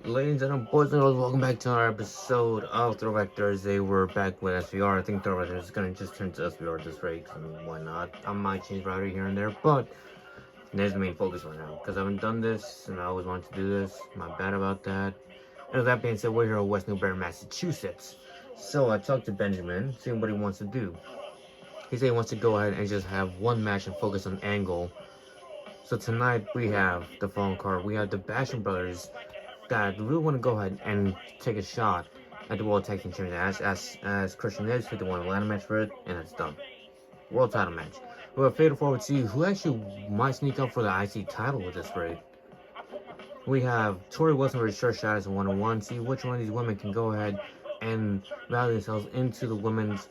Ladies and gentlemen, boys and girls, welcome back to another episode of Throwback Thursday. We're back with SVR. I think Throwback is going to just turn to SVR this break, and why not? I might change router here and there, but there's the main focus right now because I haven't done this and I always wanted to do this. My bad about that. And with that being said, we're here in West Newbury, Massachusetts. So I talked to Benjamin, seeing what he wants to do. He said he wants to go ahead and just have one match and focus on Angle. So tonight we have the following card. We have the Basham Brothers that really want to go ahead and take a shot at the World Tag Team Championship as Christian Edge picked the one Atlanta match for it, and it's done. World title match. We have fatal forward to see who actually might sneak up for the IC title with this raid. We have Tori Wilson versus Trish Stratus in 1-on-1. See which one of these women can go ahead and rally themselves into the women's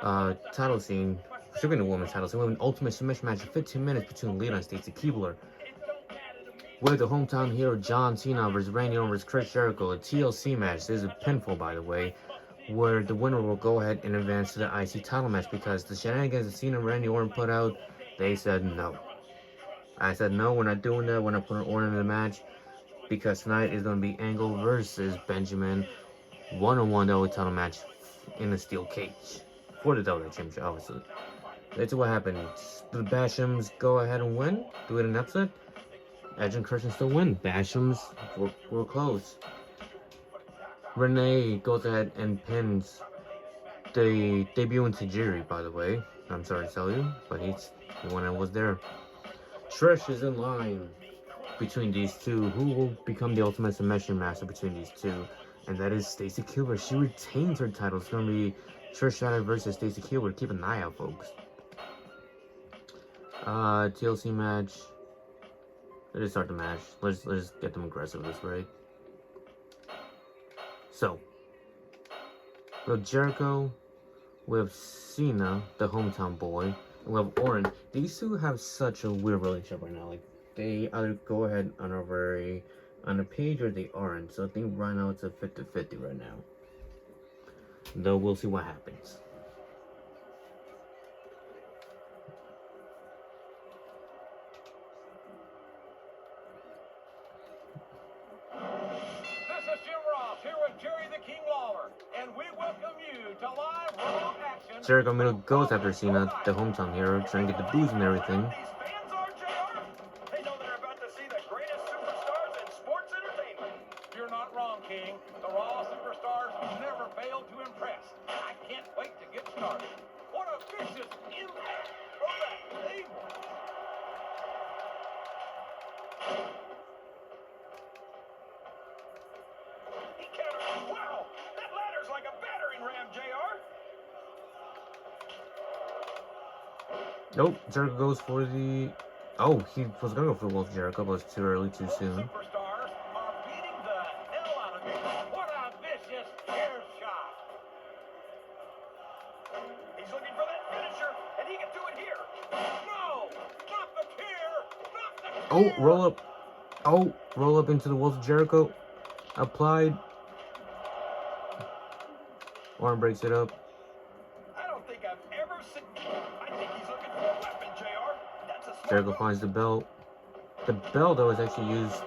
title scene. Particularly the women's title scene. Women's ultimate submission match of 15 minutes between Lita and Stacey Keibler. With the hometown hero John Cena versus Randy Orton versus Chris Jericho, a TLC match. This is a pinfall, by the way, where the winner will go ahead and advance to the IC title match because the shenanigans that Cena and Randy Orton put out, they said no. I said no, we're not doing that. We're not putting Orton in the match because tonight is going to be Angle versus Benjamin, one-on-one WWE title match in a steel cage for the WWE Championship, obviously. Let's see what happens. The Bashams go ahead and win. Do it in an upset. Edge and Christian still win. Bashams were close. Renee goes ahead and pins the debuting Tajiri, by the way. I'm sorry to tell you, but he's the one that was there. Trish is in line between these two. Who will become the ultimate submission master between these two? And that is Stacey Keibler. She retains her title. It's going to be Trish Stratus versus Stacey Keibler. Keep an eye out, folks. TLC match. Let's start the match. Let's get them aggressive this way. So, with Jericho, with Cena, the hometown boy, and with Orton. These two have such a weird relationship right now. Like they either go ahead on a page or they aren't. So I think right now it's a 50-50 right now. Though we'll see what happens. Jericho middle goes after Cena, the hometown hero, trying to get the booze and everything. They know they're about to see the greatest superstars in sports entertainment. You're not wrong, King. The Raw superstars never fail to impress. I can't wait to get started. What a vicious impact from that table. He countered. Wow, that ladder's like a battering ram, JR. Nope, Jericho goes for the... Oh, he was going to go for the Wolf Jericho, but it's too early, too soon. Superstars are beating the hell out of me. What a vicious chair shot. He's looking for that finisher, and he can do it here. No! Not the chair! Not the chair! Oh, roll up. Oh, roll up into the Wolf Jericho. Applied. Orton breaks it up. I don't think I've ever seen... I think he's looking for a weapon, JR. That's a smart Jericho move. finds the belt. The belt that was actually used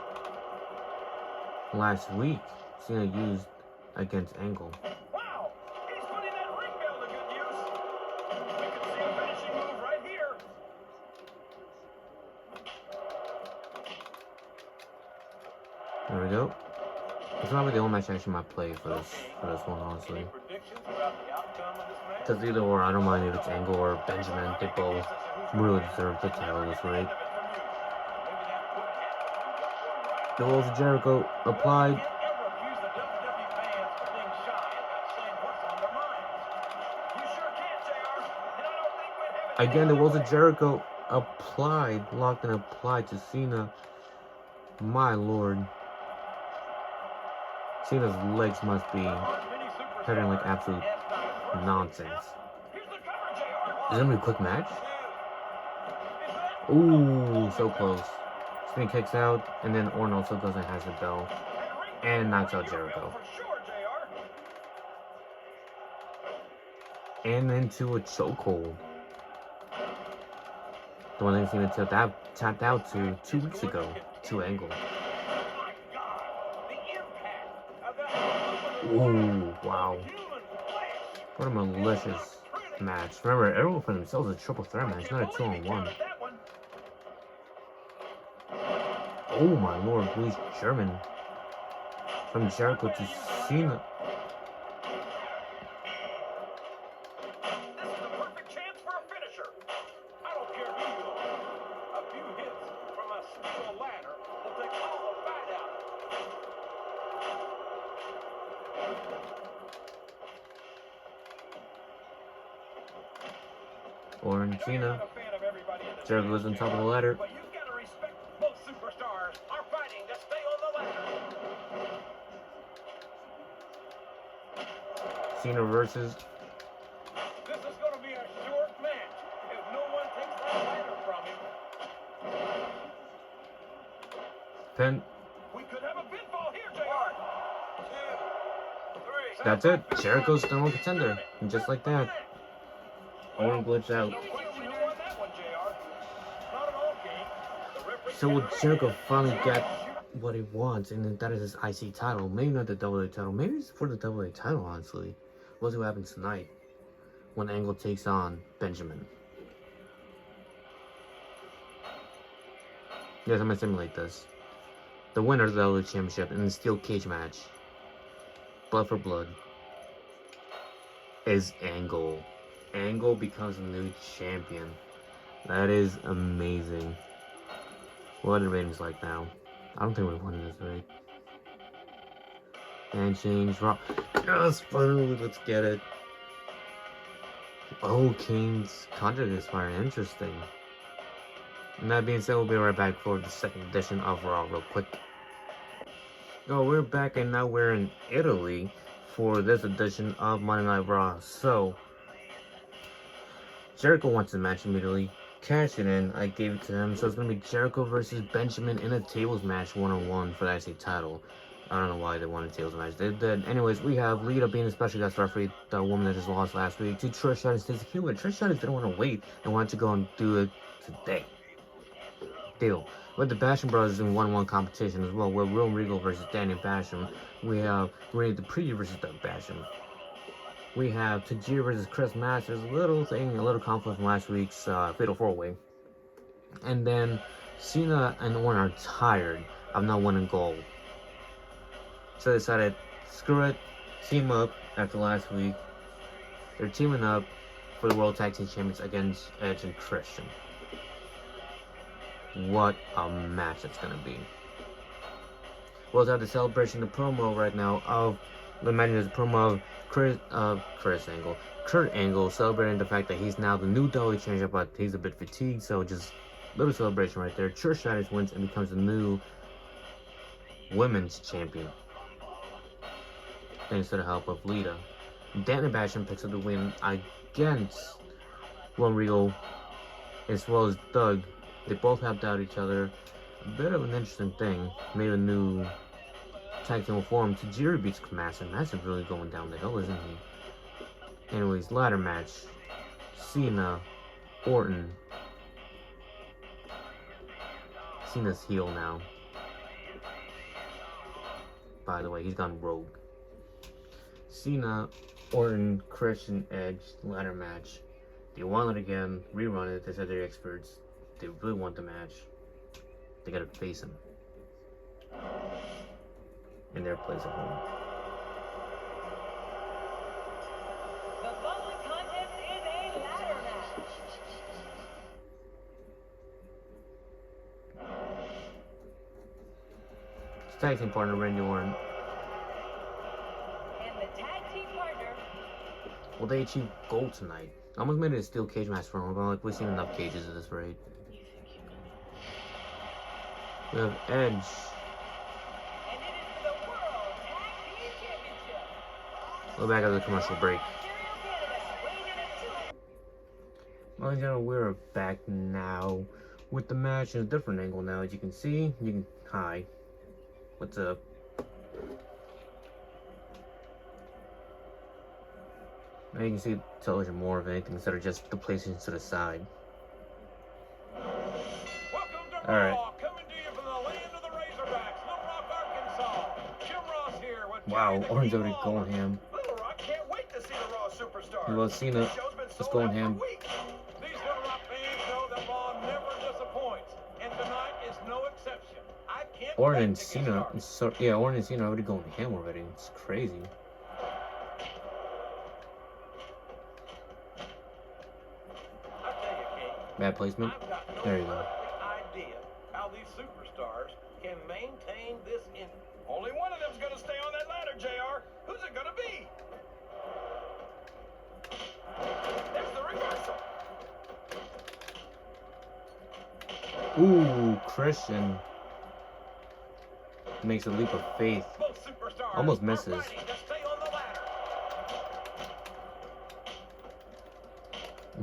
last week. Cena used against Angle. Wow! He's putting that ring bell to good use. We can see a finishing move right here. There we go. It's not really the only match I actually might play for this one, honestly. Any predictions about the outcome of this match? Because either or, I don't mind if it's Angle or Benjamin. They both really deserve the title this week. The Wolves of Jericho applied. Again, the Wolves of Jericho applied, locked and applied to Cena. My lord. Cena's legs must be hurting like absolute nonsense. Is it gonna be a quick match? Ooh, so close. Cena kicks out, and then Orton also goes and has the bell and knocks out Jericho. And into a chokehold. The one that Cena tapped out to 2 weeks ago to Angle. Ooh, wow. What a malicious match. Remember, everyone for themselves a triple threat match, not a 2-on-1. Oh my lord, Louis German. From Jericho to Cena. This is the perfect chance for a finisher. I don't care who you are. A few hits from a steel ladder will take all the fight out of it. Or Cena. Jericho goes on top of the ladder. But you've got to respect both superstars are fighting to stay on the ladder. Cena versus. This is going to be a short match if no one takes that ladder from him. Pin. We could have a pinfall here, JR. 1, 2, 3. That's it. Jericho's still a contender. And just like that, Owen glitched out. So will Jericho finally get what he wants, and that is his IC title? Maybe not the AA title. Maybe it's for the AA title, honestly. We'll see what happens tonight when Angle takes on Benjamin. Yes, I'm gonna simulate this. The winner of the AA Championship in the steel cage match, blood for blood, is Angle. Angle becomes a new champion. That is amazing. What are the ratings like now? I don't think we won this, right? And change Raw. Yes, finally, let's get it. Oh, Kane's contract is fire. Interesting. And that being said, we'll be right back for the second edition of Raw real quick. Oh, we're back and now we're in Italy for this edition of Monday Night Raw. So, Jericho wants a match immediately. Cashed it in. I gave it to him. So it's going to be Jericho versus Benjamin in a tables match 1-on-1 for the IC title. I don't know why they wanted a tables match. They did. Anyways, we have Lita being a special guest referee, the woman that just lost last week, to Trish Stratus and Stacey Keebler. Trish Stratus didn't want to wait and wanted to go and do it today. Deal. With the Basham Brothers in 1-1 competition as well, with Will Regal versus Daniel Basham. We have Renee Dupree versus Doug Basham. We have Tajiri versus Chris Masters, a little conflict from last week's Fatal 4-Way. And then Cena and Orton are tired of not winning gold. So they decided, screw it, team up after last week. They're teaming up for the World Tag Team Champions against Edge and Christian. What a match it's going to be. We'll have the celebration, the promo right now of, imagine there's a promo of Kurt Angle celebrating the fact that he's now the new WWE champion, but he's a bit fatigued, so just a little celebration right there. Trish Stratus wins and becomes the new women's champion, thanks to the help of Lita. Daniel Basham picks up the win against Will Regal as well as Doug. They both helped out each other. A bit of an interesting thing. Made a new tag team form. Tajiri beats Massive. Massive really going down the hill, isn't he? Anyways, ladder match. Cena, Orton. Cena's heel now. By the way, he's gone rogue. Cena, Orton, Christian, Edge, ladder match. They want it again, rerun it. They said they're experts. They really want the match. They gotta face him in their place at home. The following contest is a ladder match. His tag team partner, Randy Orton. And the tag team partner. Will they achieve gold tonight? I almost made it a steel cage match for him, but like we've seen enough cages at this rate. We have Edge. And it is for the World Tag Team Championship. We're back at the commercial break. Well, in general, we're back now with the match in a different angle now. As you can see, hi. What's up? Now you can see the television more of anything instead of just the PlayStation to the side. Alright. Coming to you from the land of the Razorbacks, Little Rock, Arkansas. Jim Ross here with Wow, Orton's already going ham. Little Rock can't wait to see the Raw superstar. He loves Cena. This show's been Let's sold go on out for ham. weeks. These Little Rock fans know that Raw never disappoints, and tonight is no exception. I can't Orton wait and to get Cena. started. Yeah, Orton and Cena already going ham already. It's crazy. I tell you, King, Bad placement. I've got no There you go. earthly idea how these superstars can maintain this in. Only one of them's going to stay on that ladder, JR. Who's it going to be? There's the reversal. Ooh, Christian makes a leap of faith. Both superstars Almost are misses. fighting to stay on the ladder.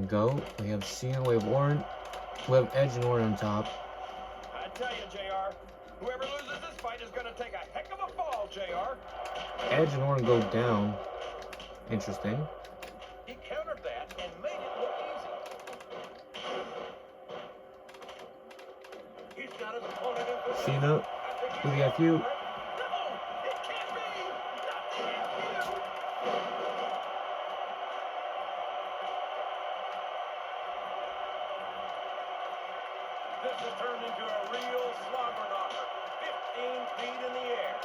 Go. We have Cena. We have Orton. We have Edge and Orton on top. I tell you, JR, whoever loses this fight is going to take a heck of a fall, JR. Edge and Orton go down. Interesting. He countered that and made it look easy. He's got his opponent in position. Cena. Who the FU? No, it can't be. Not the FU. This has turned into a real slobber knocker. 15 feet in the air.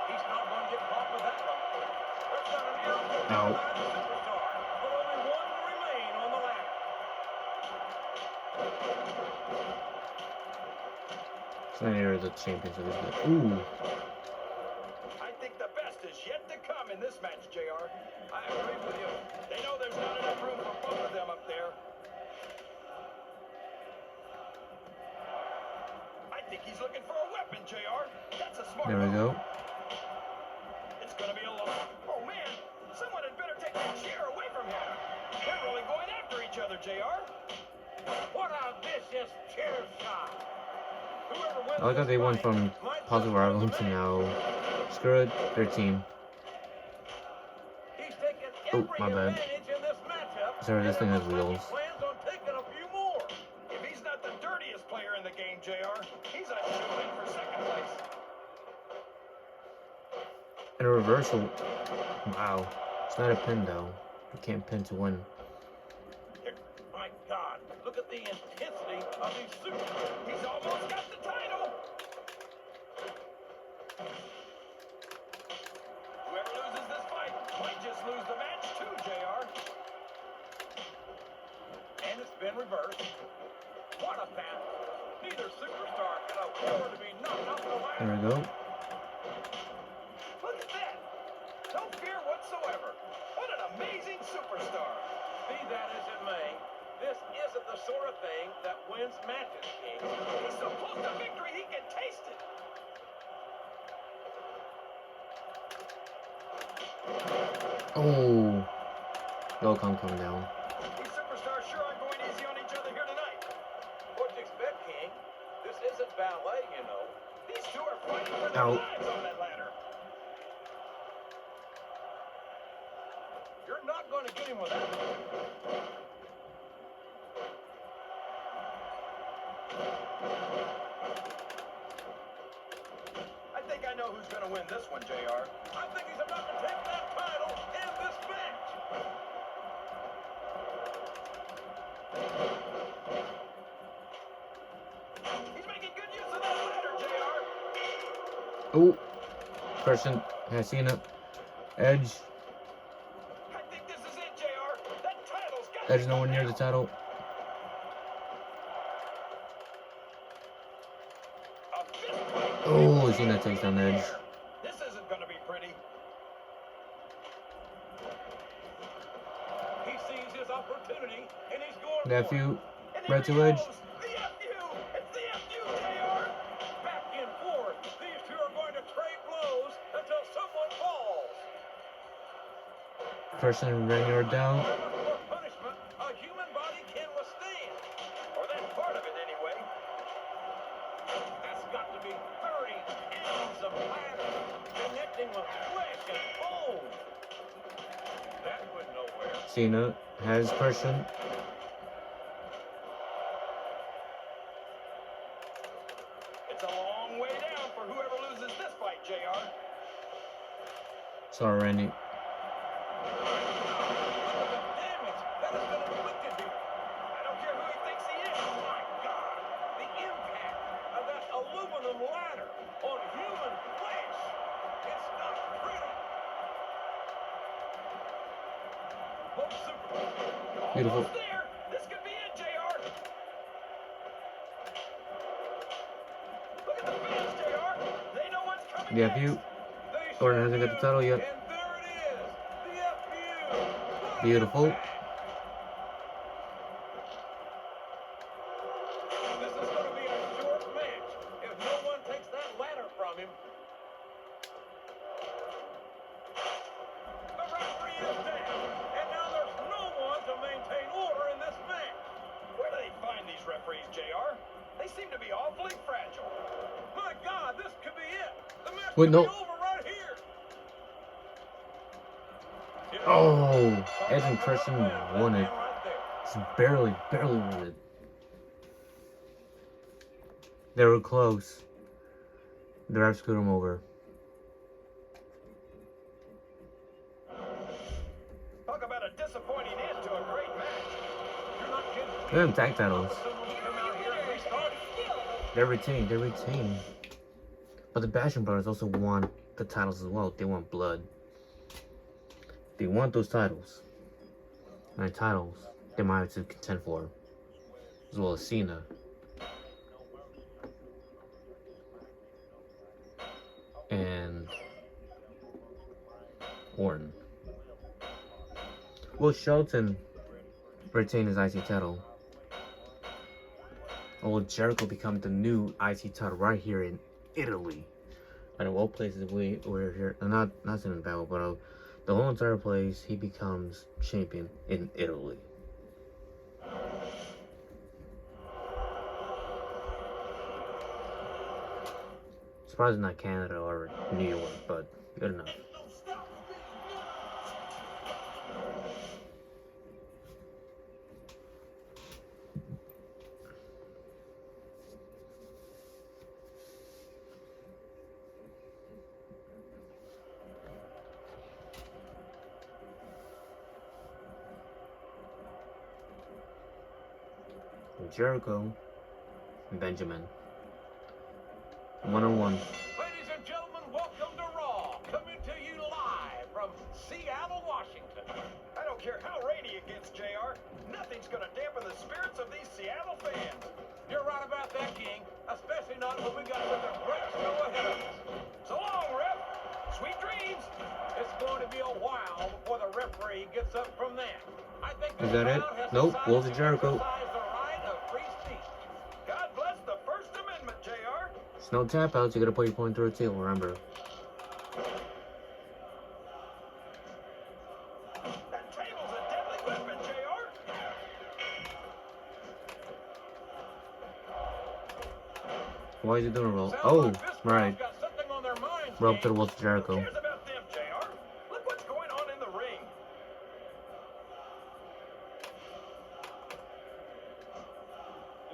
He's not going to get caught with that one. There's not an arrow to Ow. the superstar, but only one will remain on the ladder. It's not near the champion, so he's good. Ooh. I think the best is yet to come in this match, JR. I agree with you. They know there's not enough room for both of them up there. I think he's looking for a weapon, JR. That's a smart There we move. go. It's going to be a little... Oh, man. Someone had better take that chair away from him. They're really going after each other, JR. What a vicious chair shot. Whoever wins I like how this they went fight from might positive just win rival the to match. now screw it, their team. He's taken Oh, every my bad. advantage in this matchup. Sorry, this and thing it has looks like he wheels. plans on taking a few more. If he's not the dirtiest player in the game, JR, he's a shoo-in for second place. And a reversal. Wow. It's not a pin though. You can't pin to win. My God, look at the intensity of these super. He's almost got the title. Whoever loses this fight might just lose the match too, JR. And it's been reversed. What a battle. Neither superstar can afford to be knocked off the ladder. There we go. Look at that. No fear whatsoever. What an amazing superstar. Be that as it may, this isn't the sort of thing that wins matches, King. He's so close to victory, he can taste it. Oh. Welcome coming down. These superstars sure are going easy on each other here tonight. What do you expect, King? This isn't ballet, you know. These two are fighting for their Ow. lives on that ladder. You're not going to get him with that one. I think I know who's going to win this one, JR. I think he's about to take that title in this match. He's making good use of that ladder, JR. Oh. Person has Cena. Edge. I think this is it, JR. That title's got Edge to nowhere come near now. the title. A fist fight. Oh, Cena takes down Edge. This isn't going to be pretty. He sees his opportunity, and he's going for it. Nephew. And Right here to he Edge. goes. The FU! It's the FU, JR! Back and forth. These two are going to trade blows until someone falls. Person ran her down. How much more punishment a human body can withstand. Or that part of it, anyway. That's got to be 30 pounds of ladder connecting with flesh and bone. That went nowhere. Cena has person. a long way down for whoever loses this fight, JR. Sorry, Randy. Look at the damage that has been inflicted here. I don't care who he thinks he is. My God, the impact of that aluminum ladder on human flesh. It's not pretty. Both super. Beautiful. Almost there. This could be it, JR. Look at the fans, JR. They know what's coming The next. FU. They Gordon sure hasn't got the do. title yet. And there it is. The FU. What Beautiful. impact. This is going to be a short match if no one takes that ladder from him. The referee is down, and now there's no one to maintain order in this match. Where do they find these referees, JR? They seem to be awfully fragile. My God, this could be it. The match Wait, could no. be over right here. Oh, Edge and Another Christian win for that won it. man right there. Just barely won it. They were close. The ref screwed him over. Talk about a disappointing end to a great match. You're not kidding. They're in tag titles. Someone will come out here and restart. They're retained. But the Basham Brothers also won the titles as well. They want blood. They want those titles. And titles they might have to contend for. As well as Cena. And Orton. Will Shelton retain his IC title? Or will Jericho become the new IC title right here in Italy? And of all places we're here, not in battle, but the whole entire place, he becomes champion in Italy. Surprisingly not Canada or New York, but good enough. Jericho and Benjamin. 1-on-1. Ladies and gentlemen, welcome to Raw. Coming to you live from Seattle, Washington. I don't care how rainy it gets, JR. Nothing's going to dampen the spirits of these Seattle fans. You're right about that, King. Especially not when we got such a great show ahead of us. So long, ref. Sweet dreams. It's going to be a while before the referee gets up from that. I think Is that it? Nope. Wolves of Jericho. God bless the First Amendment, JR. It's no tap outs. You gotta put your point through a tail. Remember. That table's a deadly weapon, JR. Why is he doing a roll? Sounds Oh, like this crowd's right. got something on their minds, Rope to King. the Wolves of Jericho. Who cares about them, JR? Look what's going on in the ring.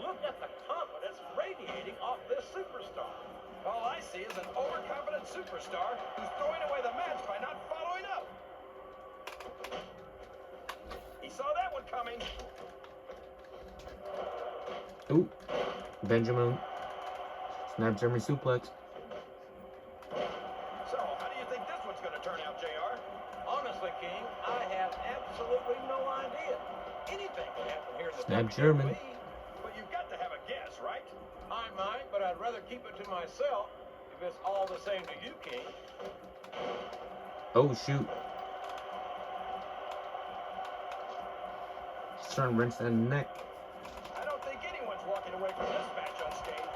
Look at the confidence radiating off this superstar. All I see is an overconfident superstar who's throwing away the match by not following up. He saw that one coming. Ooh. Benjamin. Snap German suplex. So, how do you think this one's going to turn out, JR? Honestly, King, I have absolutely no idea. Anything can happen here in the Snap WWE, German. but you've got to have a guess, right? I might, but I'd rather keep it to myself if it's all the same to you, King. Oh, shoot. He's trying to wrench that neck. I don't think anyone's walking away from this match unscathed.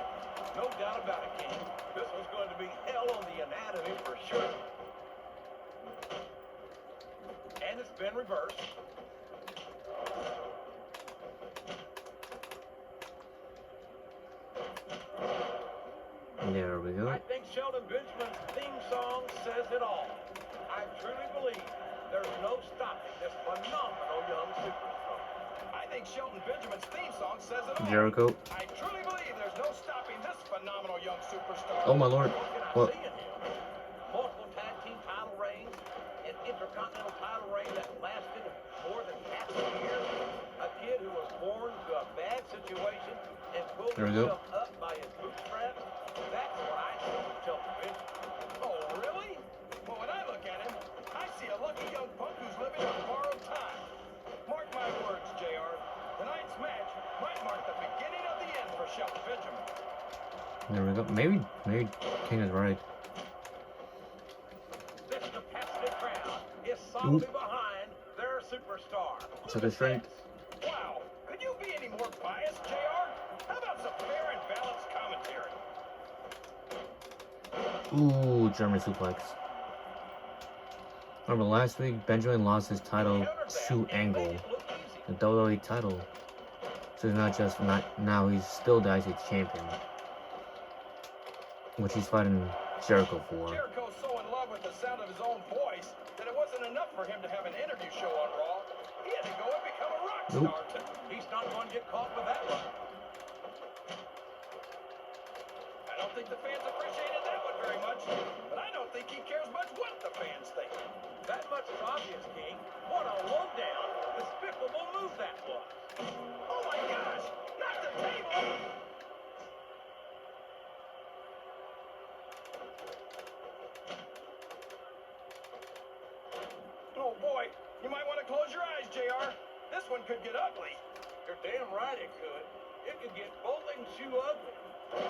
No doubt about it, King. This one's going to be hell on the anatomy for sure. And it's been reversed. There we go. I think Sheldon Benjamin's theme song says it all. I truly believe there's no stopping this phenomenal young superstar. I think Sheldon Benjamin's theme song says it all. Jericho. I truly believe there's no stopping this phenomenal young superstar. Oh my lord. What? Multiple tag team title reigns, an intercontinental title reign that lasted more than half a year. A kid who was born into a bad situation and pulled There we go. himself up by his bootstraps. That's what I call self-defense. Oh, really? Well, when I look at him, I see a lucky young punk who's living on borrowed time. Mark my words, JR. Tonight's match might mark the beginning of the end for Shelton Benjamin. There we go. Maybe King is right. This competitive crowd is solidly behind their superstar. So the strength. Wow, could you be any more biased, JR? How about some fair and balanced commentary? Ooh, German suplex. Remember last week, Benjamin lost his title to Angle, the WWE title. So it's not just now he's still the IC champion, which he's fighting Jericho for. Jericho's so in love with the sound of his own voice that it wasn't enough for him to have an interview show on Raw. He had to go and become a rock star. He's not going to get caught with that one. I don't think the fans appreciated that one very much, but I don't think he cares much what the fans think. That much is obvious, King. What a low-down, despicable move that was. Oh my gosh! Not the table! Oh boy, you might want to close your eyes, JR. This one could get ugly. You're damn right it could. It could get bowling shoe ugly.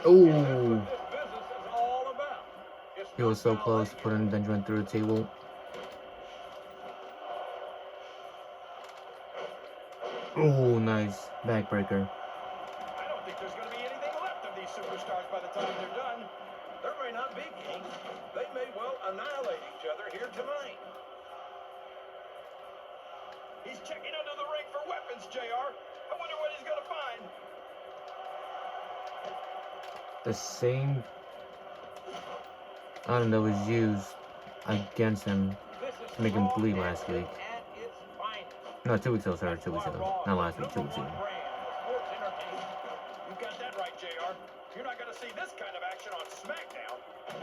Ooh, This business is all about. It's he was so not close, like putting Benjamin through the table. Ooh, nice backbreaker. I don't think there's going to be anything left of these superstars by the time they're done. There may not be, King. They may well annihilate each other here tonight. He's checking under the ring for weapons, JR. I wonder what he's going to find. The same item that was used against him to make him bleed last week. No, 2 weeks ago, sorry, 2 weeks ago. Not last week, 2 weeks ago. You got that right, JR. You're not going to see this kind of action on SmackDown.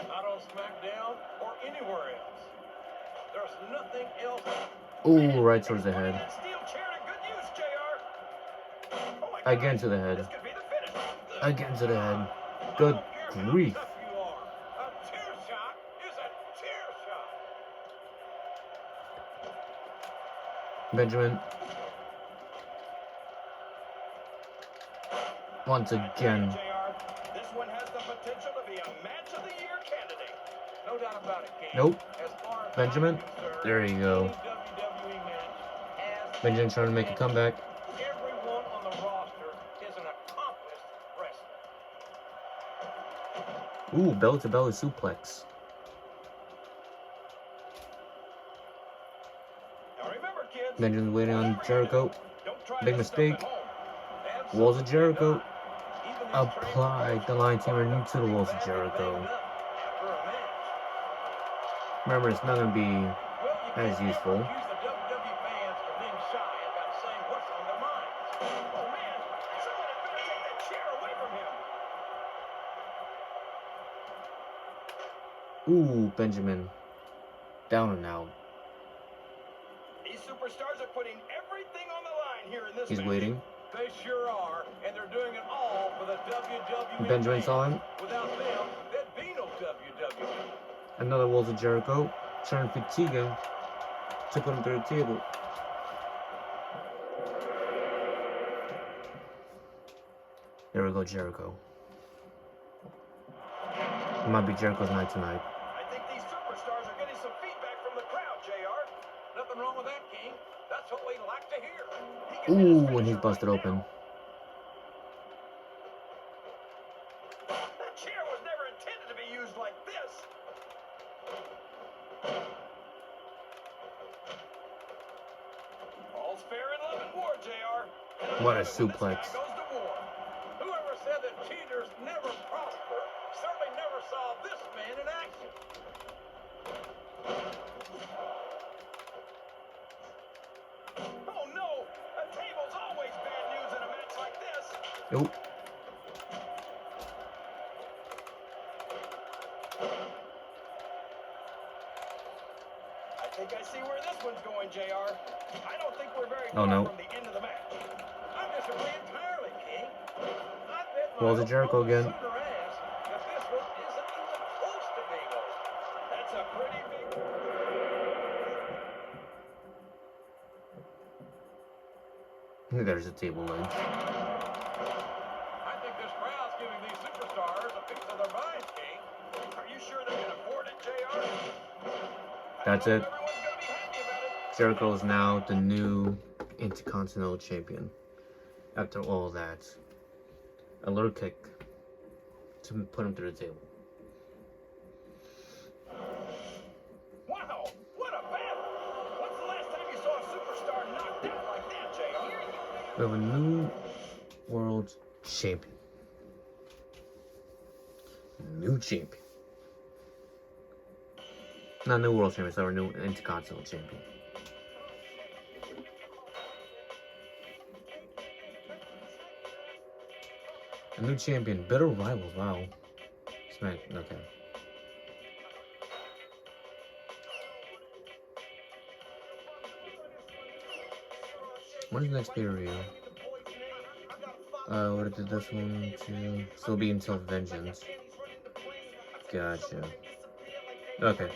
Not on SmackDown or anywhere else. There's nothing else. Ooh, right towards the head. That steel chair to good use, JR. Oh my Again God. to the head. This could be the finish. Again to the head. Good grief. Tough you are. A chair shot is a chair shot. Benjamin. Once again. This one has the potential to be a match of the year candidate. No doubt about it, King. Nope. As far as Benjamin. I'm concerned, There you go. any WWE match has Benjamin trying to make a comeback. everyone on the roster is an accomplished wrestler. Ooh, belly-to-belly suplex. Now remember, kids, Benjamin's waiting on Jericho. don't try Big this stuff mistake. at home. Walls of Absolutely Jericho. not. Even these Applied the line tamer into the walls of Jericho. after a match. Remember, it's not going to be Well, you as can't useful. ever accuse the WWE fans for being shy about saying what's on their minds. Oh man, someone had better take that chair away from him. Ooh, Benjamin. Down and out. These superstars are putting everything on the line here in this He's match. waiting. They sure are, and they're doing it all for the WWE. Benjamin saw him. Without them, there'd be no WWE. Another walls of Jericho. Trying to fatigue him to put him through the table. There we go, Jericho. It might be Jericho's night tonight. I think these superstars are getting some feedback from the crowd, JR. Nothing wrong with that, King. That's what we like to hear. He can hit his Ooh, and he's finisher busted right open. now. That chair was never intended to be used like this. All's fair in love and war, JR. And What a when this guy suplex. goes to war. Whoever said that cheaters never prosper certainly never saw this man in action. Oh no! A table's always bad news in a match like this. Nope. one's going, JR. I don't think we're very Oh, far no. from the end of the match. I disagree entirely, King. I bet my Well, the Jericho again. sooner ass that this one isn't even close to being over. That's a pretty big... There's a table ledge. I think this crowd's giving these superstars a piece of their mind, King. Are you sure they can afford it, JR? That's it. Everyone's gonna be happy about it. Jericho is now the new Intercontinental Champion. After all that, a little kick to put him through the table. Wow, what a battle! When's the last time you saw a superstar knocked out like that, JR? We have a new world champion. New champion. Not new world champion, sorry, new Intercontinental champion. A new champion, bitter rivals, wow. Smack, okay. When is the next pay review? What did this one to? Still be until Vengeance. Gotcha. Okay.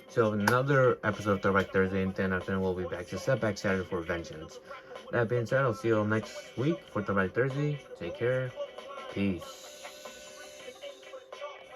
So another episode of Throwback Thursday, and then after we'll be back to Setback Saturday for Vengeance. That being said, I'll see you all next week for Throwback Thursday. Take care. Peace.